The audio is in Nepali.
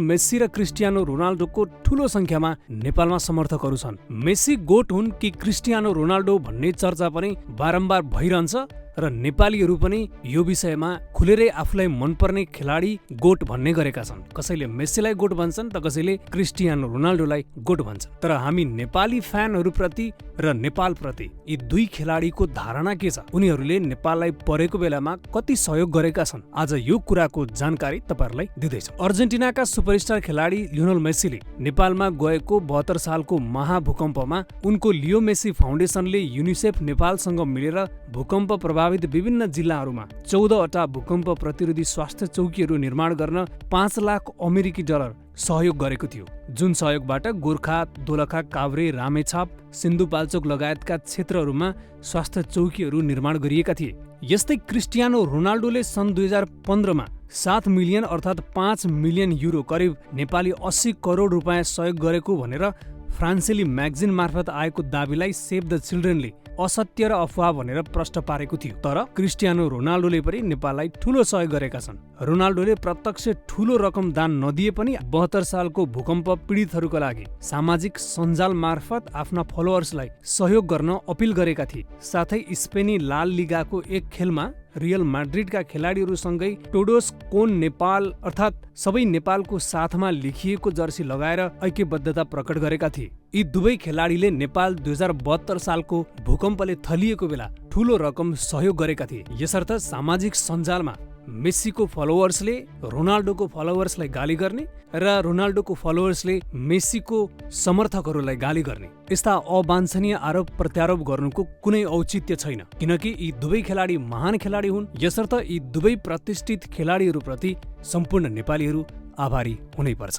मेस्सी र क्रिस्टियानो रोनाल्डोको ठूलो संख्यामा नेपालमा समर्थकहरू छन्। मेस्सी गोट हुन् कि क्रिस्टियानो रोनाल्डो भन्ने चर्चा पनि बारम्बार भइरहन्छ र नेपालीहरू पनि यो विषयमा खुलेरै आफूलाई मनपर्ने खेलाडी गोट भन्ने गरेका छन्। कसैले मेस्सीलाई गोट भन्छन् त कसैले क्रिस्टियानो रोनाल्डोलाई गोट भन्छन्। तर हामी नेपाली फ्यानहरूप्रति र नेपालप्रति यी दुई खेलाडीको धारणा के छ, उनीहरूले नेपाललाई परेको बेलामा कति सहयोग गरेका छन्, आज यो कुराको जानकारी तपाईहरुलाई दिँदैछौँ। अर्जेन्टिनाका सुपरस्टार खेलाडी लियोनल मेस्सीले नेपालमा गएको 72 सालको महाभूकम्पमा उनको लियो मेस्सी फाउन्डेसनले युनिसेफ नेपालसँग मिलेर भूकम्प प्रभावित विभिन्न जिल्लाहरूमा 14वटा भूकम्प प्रतिरोधी स्वास्थ्य चौकीहरू निर्माण गर्न 5 लाख अमेरिकी डलर सहयोग गरेको थियो, जुन सहयोगबाट गोर्खा, दोलखा, काभ्रे, रामेछाप, सिन्धुपाल्चोक लगायतका क्षेत्रहरूमा स्वास्थ्य चौकीहरू निर्माण गरिएका थिए। यस्तै क्रिस्टियानो रोनाल्डोले सन् 2015मा 7 मिलियन अर्थात् 5 मिलियन युरो करिब नेपाली 80 करोड रुपियाँ सहयोग गरेको भनेर फ्रान्सेली म्यागजिन मार्फत आएको दाबीलाई सेभ द चिल्ड्रेनले असत्य र अफवाह भनेर प्रष्ट पारेको थियो। तर क्रिस्टियानो रोनाल्डोले पनि नेपाललाई ठूलो सहयोग गरेका छन्। रोनाल्डोले प्रत्यक्ष ठूलो रकम दान नदिए पनि 72 सालको भूकम्प पीडितहरूका लागि सामाजिक सञ्जाल मार्फत आफ्ना फलोअर्सलाई सहयोग गर्न अपील गरेका थिए। साथै स्पेनी लाल लिगाको एक खेलमा रियल माड्रिडका खेलाडीहरूसँगै टोडोस कोन नेपाल अर्थात् सबै नेपालको साथमा लेखिएको जर्सी लगाएर ऐक्यबद्धता प्रकट गरेका थिए। यी दुवै खेलाडीले नेपाल 2072 सालको भूकम्पले थलिएको बेला ठूलो रकम सहयोग गरेका थिए। यसर्थ सामाजिक सञ्जालमा मेस्सीको फलोअर्सले रोनाल्डोको फलोअर्सलाई गाली गर्ने र रोनाल्डोको फलोअर्सले मेस्सीको समर्थकहरूलाई गाली गर्ने, यस्ता अवाञ्छनीय आरोप प्रत्यारोप गर्नुको कुनै औचित्य छैन, किनकि यी दुवै खेलाडी महान खेलाडी हुन्। यसर्थ यी दुवै प्रतिष्ठित खेलाडीहरूप्रति सम्पूर्ण नेपालीहरू आभारी हुनै पर्छ।